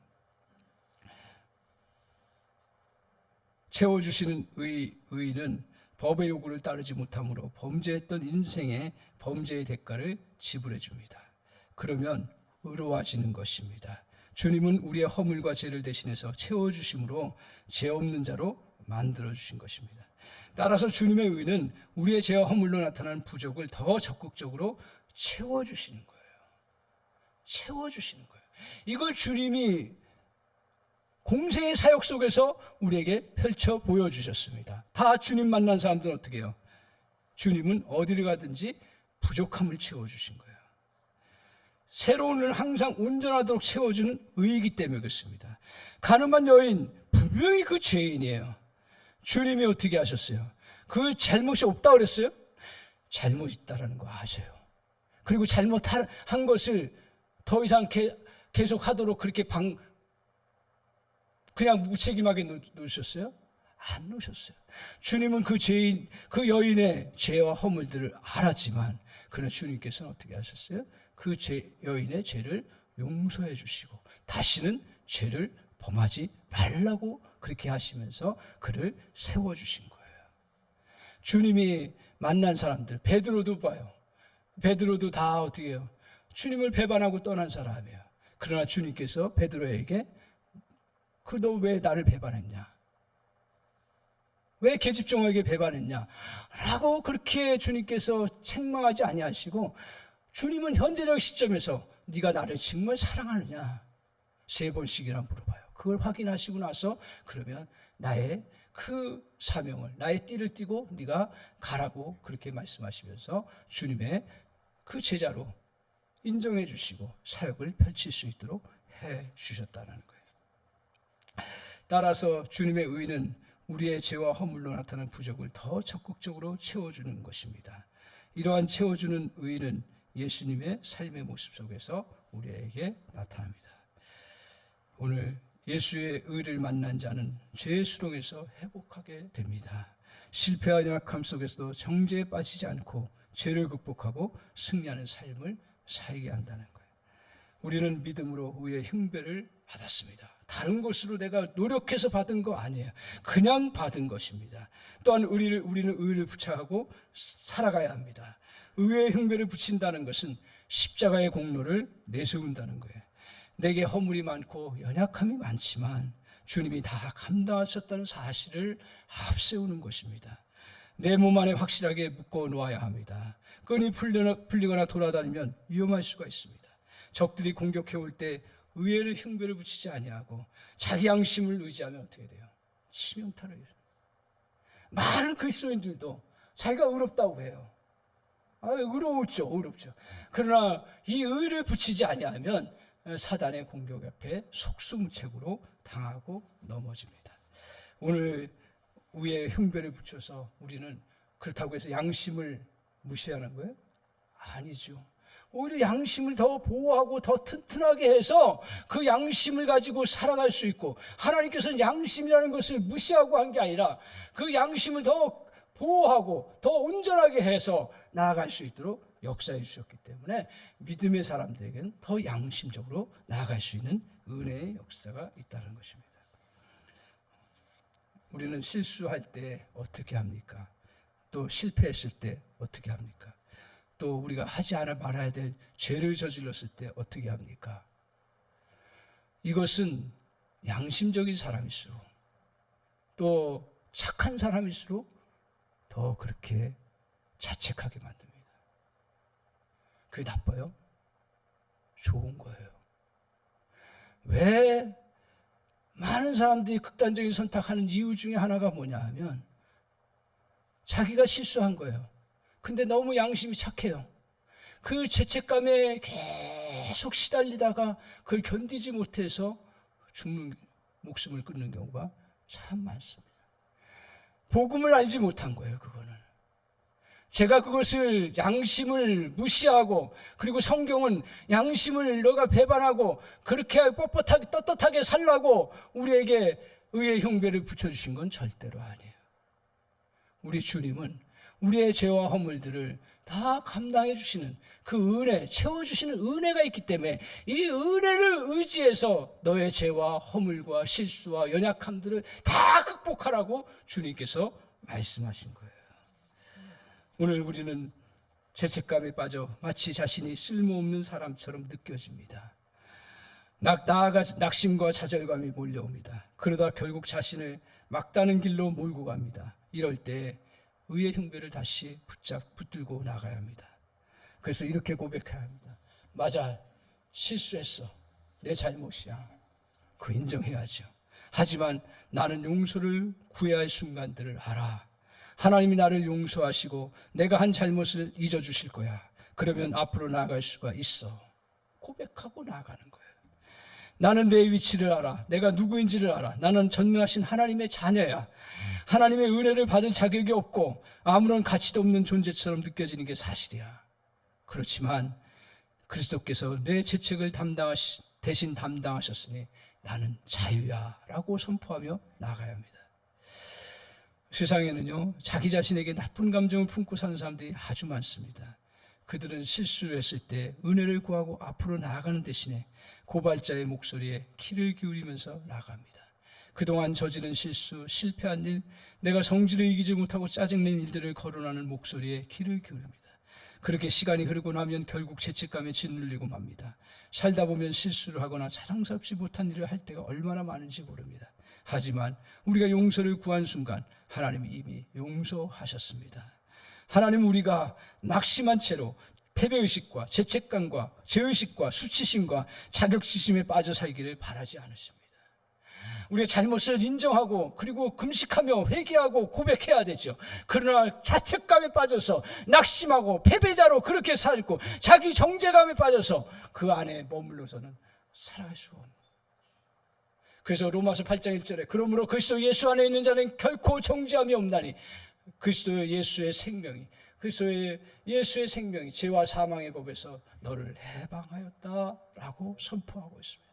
채워주시는 의는 법의 요구를 따르지 못함으로 범죄했던 인생의 범죄의 대가를 지불해 줍니다. 그러면 의로워지는 것입니다. 주님은 우리의 허물과 죄를 대신해서 채워주심으로 죄 없는 자로 만들어주신 것입니다. 따라서 주님의 의는 우리의 죄와 허물로 나타나는 부족을 더 적극적으로 채워주시는 거예요. 채워주시는 거예요. 이걸 주님이 공생의 사역 속에서 우리에게 펼쳐 보여주셨습니다. 다 주님 만난 사람들은 어떻게 해요? 주님은 어디를 가든지 부족함을 채워주신 거예요. 새로운을 항상 온전하도록 채워주는 의이기 때문에 그렇습니다. 가늠한 여인 분명히 그 죄인이에요. 주님이 어떻게 하셨어요? 그 잘못이 없다고 그랬어요? 잘못 있다라는 거 아셔요. 그리고 잘못한 것을 더 이상 계속 하도록 그렇게 그냥 무책임하게 놓으셨어요? 안 놓으셨어요. 주님은 그 죄인, 그 여인의 죄와 허물들을 알았지만 그러나 주님께서는 어떻게 하셨어요? 그 여인의 죄를 용서해 주시고 다시는 죄를 범하지 말라고 그렇게 하시면서 그를 세워주신 거예요. 주님이 만난 사람들, 베드로도 봐요. 베드로도 다 어떻게 해요? 주님을 배반하고 떠난 사람이에요. 그러나 주님께서 베드로에게 너 왜 나를 배반했냐? 왜 계집종에게 배반했냐? 라고 그렇게 주님께서 책망하지 아니하시고 주님은 현재적 시점에서 네가 나를 정말 사랑하느냐? 3번씩이나 물어봐요. 그걸 확인하시고 나서 그러면 나의 그 사명을, 나의 띠를 띠고 네가 가라고 그렇게 말씀하시면서 주님의 그 제자로 인정해 주시고 사역을 펼칠 수 있도록 해 주셨다는 거예요. 따라서 주님의 의는 우리의 죄와 허물로 나타나는 부족을 더 적극적으로 채워주는 것입니다. 이러한 채워주는 의는 예수님의 삶의 모습 속에서 우리에게 나타납니다. 오늘 예수의 의를 만난 자는 죄의 수렁에서 회복하게 됩니다. 실패와 연약함 속에서도 정죄에 빠지지 않고 죄를 극복하고 승리하는 삶을 살게 한다는 거예요. 우리는 믿음으로 의의 흉배를 받았습니다. 다른 것으로 내가 노력해서 받은 거 아니에요. 그냥 받은 것입니다. 또한 우리는 의를 부착하고 살아가야 합니다. 의의 흉배를 붙인다는 것은 십자가의 공로를 내세운다는 거예요. 내게 허물이 많고 연약함이 많지만 주님이 다 감당하셨다는 사실을 앞세우는 것입니다. 내 몸 안에 확실하게 묶어 놓아야 합니다. 끈이 풀리거나 돌아다니면 위험할 수가 있습니다. 적들이 공격해 올 때 의의 흉배를 붙이지 아니하고 자기 양심을 의지하면 어떻게 돼요? 치명타를 입어요. 많은 그리스도인들도 자기가 의롭다고 해요. 의롭죠. 그러나 이 의를 붙이지 아니하면 사단의 공격 앞에 속수무책으로 당하고 넘어집니다. 오늘 의의 흉배를 붙여서 우리는 그렇다고 해서 양심을 무시하는 거예요? 아니죠. 오히려 양심을 더 보호하고 더 튼튼하게 해서 그 양심을 가지고 살아갈 수 있고, 하나님께서는 양심이라는 것을 무시하고 한 게 아니라 그 양심을 더 보호하고 더 온전하게 해서 나아갈 수 있도록 역사해 주셨기 때문에 믿음의 사람들에게는 더 양심적으로 나아갈 수 있는 은혜의 역사가 있다는 것입니다. 우리는 실수할 때 어떻게 합니까? 또 실패했을 때 어떻게 합니까? 또 우리가 하지 말아야 될 죄를 저질렀을 때 어떻게 합니까? 이것은 양심적인 사람일수록 또 착한 사람일수록 더 그렇게 자책하게 만듭니다. 그게 나빠요? 좋은 거예요. 왜 많은 사람들이 극단적인 선택하는 이유 중에 하나가 뭐냐 하면 자기가 실수한 거예요. 근데 너무 양심이 착해요. 그 죄책감에 계속 시달리다가 그걸 견디지 못해서 목숨을 끊는 경우가 참 많습니다. 복음을 알지 못한 거예요, 그거는. 제가 그것을 양심을 무시하고, 그리고 성경은 양심을 너가 배반하고 그렇게 뻣뻣하게 떳떳하게 살라고 우리에게 의의 흉배를 붙여주신 건 절대로 아니에요. 우리 주님은 우리의 죄와 허물들을 다 감당해 주시는 그 은혜, 채워주시는 은혜가 있기 때문에 이 은혜를 의지해서 너의 죄와 허물과 실수와 연약함들을 다 극복하라고 주님께서 말씀하신 거예요. 오늘 우리는 죄책감에 빠져 마치 자신이 쓸모없는 사람처럼 느껴집니다. 나아가 낙심과 좌절감이 몰려옵니다. 그러다 결국 자신을 막다른 길로 몰고 갑니다. 이럴 때 의의 흉배를 다시 붙들고 나가야 합니다. 그래서 이렇게 고백해야 합니다. 맞아, 실수했어. 내 잘못이야. 그 인정해야죠. 하지만 나는 용서를 구해야 할 순간들을 알아. 하나님이 나를 용서하시고 내가 한 잘못을 잊어주실 거야. 그러면 앞으로 나아갈 수가 있어. 고백하고 나아가는 거예요. 나는 내 위치를 알아. 내가 누구인지를 알아. 나는 전능하신 하나님의 자녀야. 하나님의 은혜를 받을 자격이 없고 아무런 가치도 없는 존재처럼 느껴지는 게 사실이야. 그렇지만 그리스도께서 내 죄책을 대신 담당하셨으니 나는 자유야 라고 선포하며 나아가야 합니다. 세상에는요, 자기 자신에게 나쁜 감정을 품고 사는 사람들이 아주 많습니다. 그들은 실수를 했을 때 은혜를 구하고 앞으로 나아가는 대신에 고발자의 목소리에 귀를 기울이면서 나아갑니다. 그동안 저지른 실수, 실패한 일, 내가 성질을 이기지 못하고 짜증낸 일들을 거론하는 목소리에 귀를 기울입니다. 그렇게 시간이 흐르고 나면 결국 죄책감에 짓눌리고 맙니다. 살다 보면 실수를 하거나 자랑스럽지 못한 일을 할 때가 얼마나 많은지 모릅니다. 하지만 우리가 용서를 구한 순간 하나님이 이미 용서하셨습니다. 하나님은 우리가 낙심한 채로 패배의식과 죄책감과 죄의식과 수치심과 자격지심에 빠져 살기를 바라지 않으십니다. 우리의 잘못을 인정하고 그리고 금식하며 회개하고 고백해야 되죠. 그러나 자책감에 빠져서 낙심하고 패배자로 그렇게 살고 자기 정죄감에 빠져서 그 안에 머물러서는 살아갈 수가 없는. 그래서 로마서 8장 1절에 그러므로 그리스도 예수 안에 있는 자는 결코 정죄함이 없나니 그리스도 예수의 생명이 죄와 사망의 법에서 너를 해방하였다라고 선포하고 있습니다.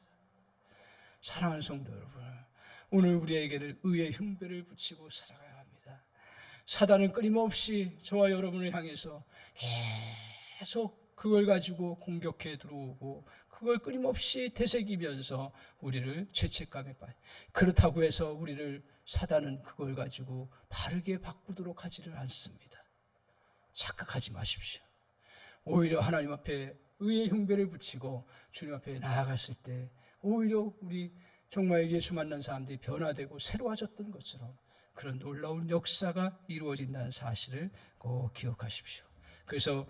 사랑하는 성도 여러분, 오늘 우리에게는 의의 흉배를 붙이고 살아가야 합니다. 사단은 끊임없이 저와 여러분을 향해서 계속 그걸 가지고 공격해 들어오고 그걸 끊임없이 되새기면서 우리를 죄책감에 빠져. 그렇다고 해서 우리를 사단은 그걸 가지고 바르게 바꾸도록 하지를 않습니다. 착각하지 마십시오. 오히려 하나님 앞에 의의 흉배를 붙이고 주님 앞에 나아갔을 때 오히려 우리 정말 예수 만난 사람들이 변화되고 새로워졌던 것처럼 그런 놀라운 역사가 이루어진다는 사실을 꼭 기억하십시오. 그래서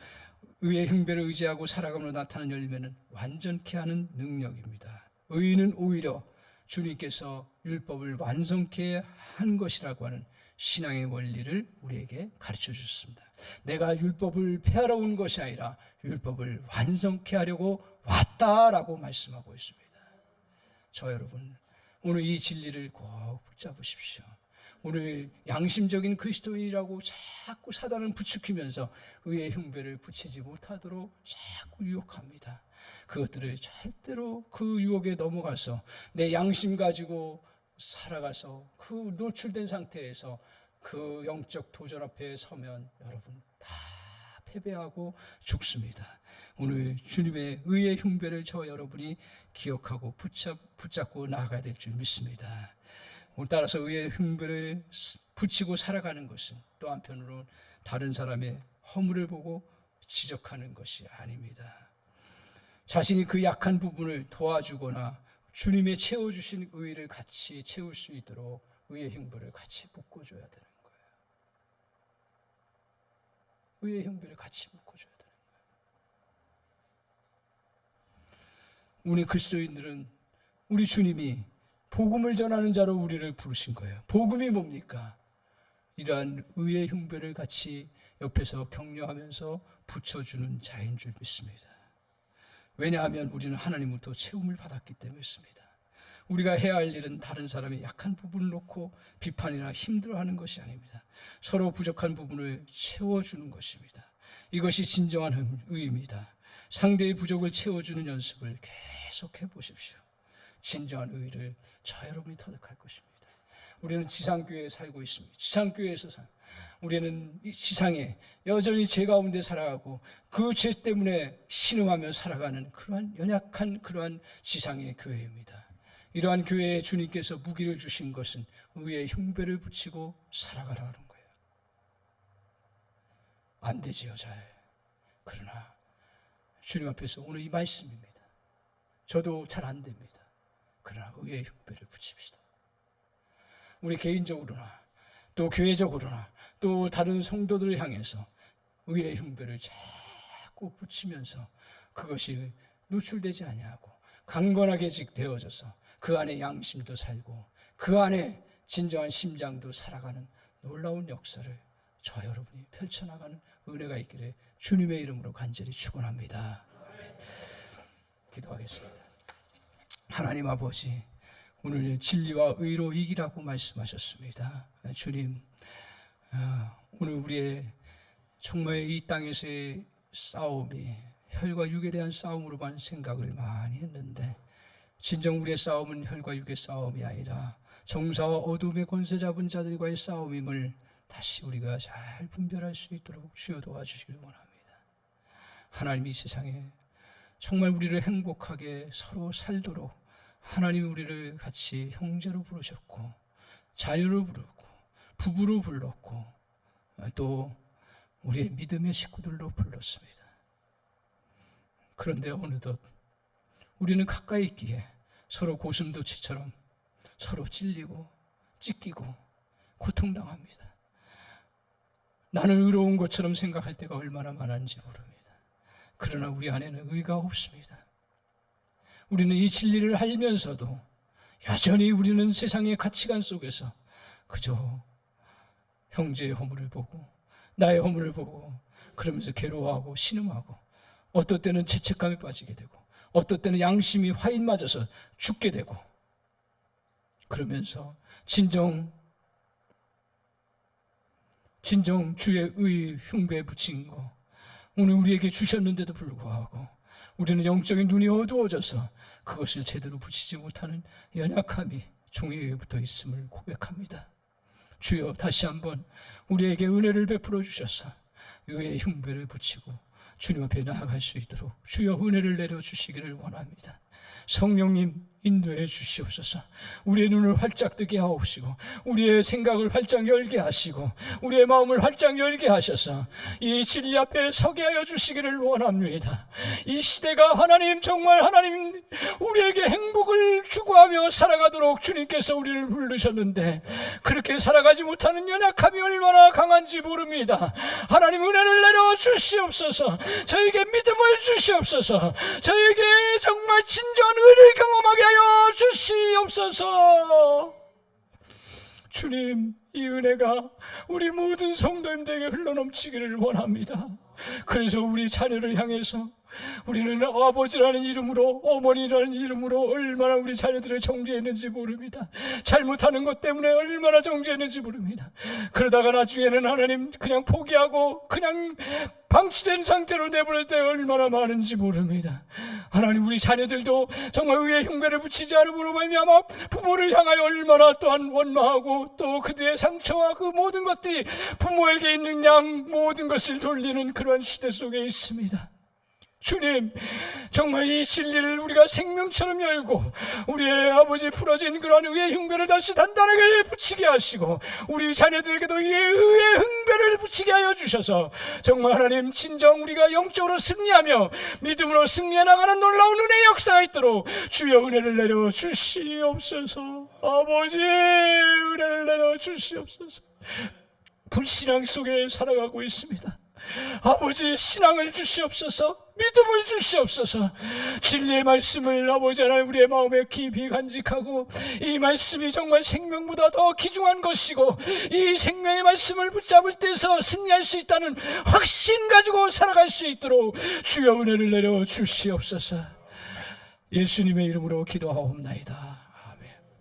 의의 흉배를 의지하고 살아감으로 나타나는 열매는 완전케 하는 능력입니다. 의는 오히려 주님께서 율법을 완성케 한 것이라고 하는 신앙의 원리를 우리에게 가르쳐 주셨습니다. 내가 율법을 폐하러 온 것이 아니라 율법을 완성케 하려고 왔다라고 말씀하고 있습니다. 저 여러분, 오늘 이 진리를 꼭 붙잡으십시오. 오늘 양심적인 그리스도인이라고 자꾸 사단은 부추기면서 의의 흉배를 붙이지 못하도록 자꾸 유혹합니다. 그것들을 절대로 그 유혹에 넘어가서 내 양심 가지고 살아가서 그 노출된 상태에서 그 영적 도전 앞에 서면 여러분 다 패배하고 죽습니다. 오늘 주님의 의의 흉배를 저 여러분이 기억하고 붙잡고 나아가야 될 줄 믿습니다. 오늘 따라서 의의 흉배를 붙이고 살아가는 것은 또 한편으로는 다른 사람의 허물을 보고 지적하는 것이 아닙니다. 자신이 그 약한 부분을 도와주거나 주님의 채워주신 의를 같이 채울 수 있도록 의의 흉배를 같이 묶어줘야 되는 거예요. 의의 흉배를 같이 묶어줘야 되는 거예요. 우리 그리스도인들은 우리 주님이 복음을 전하는 자로 우리를 부르신 거예요. 복음이 뭡니까? 이러한 의의 흉배를 같이 옆에서 격려하면서 붙여주는 자인 줄 믿습니다. 왜냐하면 우리는 하나님으로부터 채움을 받았기 때문이었습니다. 우리가 해야 할 일은 다른 사람의 약한 부분을 놓고 비판이나 힘들어하는 것이 아닙니다. 서로 부족한 부분을 채워주는 것입니다. 이것이 진정한 의입니다. 상대의 부족을 채워주는 연습을 계속 해보십시오. 진정한 의를 저 여러분이 터득할 것입니다. 우리는 지상교회에 살고 있습니다. 지상교회에서 우리는 이 지상에 여전히 죄 가운데 살아가고 그 죄 때문에 신음하며 살아가는 그러한 연약한 그러한 지상의 교회입니다. 이러한 교회에 주님께서 무기를 주신 것은 의의 흉배를 붙이고 살아가라는 거예요. 안 되지요, 잘. 그러나 주님 앞에서 오늘 이 말씀입니다. 저도 잘 안 됩니다. 그러나 의의 흉배를 붙입시다. 우리 개인적으로나 또 교회적으로나 또 다른 성도들을 향해서 의의 흉배를 자꾸 붙이면서 그것이 노출되지 아니하고 강건하게 되어져서 그 안에 양심도 살고 그 안에 진정한 심장도 살아가는 놀라운 역사를 저 여러분이 펼쳐나가는 은혜가 있기를 주님의 이름으로 간절히 축원합니다. 기도하겠습니다. 하나님 아버지, 오늘 진리와 의로 이기라고 말씀하셨습니다. 주님, 오늘 우리의 정말 이 땅에서의 싸움이 혈과 육에 대한 싸움으로만 생각을 많이 했는데 진정 우리의 싸움은 혈과 육의 싸움이 아니라 정사와 어둠의 권세 잡은 자들과의 싸움임을 다시 우리가 잘 분별할 수 있도록 주여 도와주시길 원합니다. 하나님, 이 세상에 정말 우리를 행복하게 서로 살도록 하나님이 우리를 같이 형제로 부르셨고 자녀로 부르고 부부로 불렀고 또 우리의 믿음의 식구들로 불렀습니다. 그런데 어느덧 우리는 가까이 있기에 서로 고슴도치처럼 서로 찔리고 찢기고 고통당합니다. 나는 의로운 것처럼 생각할 때가 얼마나 많은지 모릅니다. 그러나 우리 안에는 의가 없습니다. 우리는 이 진리를 알면서도 여전히 우리는 세상의 가치관 속에서 그저 형제의 허물을 보고 나의 허물을 보고 그러면서 괴로워하고 신음하고 어떨 때는 죄책감에 빠지게 되고 어떨 때는 양심이 화인 맞아서 죽게 되고 그러면서 진정 주의 의 흉배에 붙인 거 오늘 우리에게 주셨는데도 불구하고 우리는 영적인 눈이 어두워져서 그것을 제대로 붙이지 못하는 연약함이 종에게 붙어 있음을 고백합니다. 주여, 다시 한번 우리에게 은혜를 베풀어 주셔서 의의 흉배를 붙이고 주님 앞에 나아갈 수 있도록 주여 은혜를 내려주시기를 원합니다. 성령님 인도해 주시옵소서. 우리의 눈을 활짝 뜨게 하옵시고 우리의 생각을 활짝 열게 하시고 우리의 마음을 활짝 열게 하셔서 이 진리 앞에 서게 하여 주시기를 원합니다. 이 시대가 하나님 정말 하나님 우리에게 행복을 추구하며 살아가도록 주님께서 우리를 부르셨는데 그렇게 살아가지 못하는 연약함이 얼마나 강한지 모릅니다. 하나님 은혜를 내려 주시옵소서. 저에게 믿음을 주시옵소서. 저에게 정말 진정한 은혜를 경험하게 하여 주시옵소서. 주님, 이 은혜가 우리 모든 성도님들에게 흘러넘치기를 원합니다. 그래서 우리 자녀를 향해서 우리는 아버지라는 이름으로 어머니라는 이름으로 얼마나 우리 자녀들을 정죄했는지 모릅니다. 잘못하는 것 때문에 얼마나 정죄했는지 모릅니다. 그러다가 나중에는 하나님 그냥 포기하고 그냥 방치된 상태로 내버릴 때 얼마나 많은지 모릅니다. 하나님 우리 자녀들도 정말 의의 흉배를 붙이지 않음으로 말미암아 부모를 향하여 얼마나 또한 원망하고 또 그들의 상처와 그 모든 것들이 부모에게 있는 양 모든 것을 돌리는 그러한 시대 속에 있습니다. 주님, 정말 이 진리를 우리가 생명처럼 열고 우리의 아버지 풀어진 그러한 의의 흉배를 다시 단단하게 붙이게 하시고 우리 자녀들에게도 이 의의 흉배를 붙이게 하여 주셔서 정말 하나님 진정 우리가 영적으로 승리하며 믿음으로 승리해 나가는 놀라운 은혜의 역사가 있도록 주여 은혜를 내려 주시옵소서. 아버지 은혜를 내려 주시옵소서. 불신앙 속에 살아가고 있습니다. 아버지 신앙을 주시옵소서. 믿음을 주시옵소서. 진리의 말씀을 아버지 하나님 우리의 마음에 깊이 간직하고 이 말씀이 정말 생명보다 더 귀중한 것이고 이 생명의 말씀을 붙잡을 때서 승리할 수 있다는 확신 가지고 살아갈 수 있도록 주여 은혜를 내려 주시옵소서. 예수님의 이름으로 기도하옵나이다.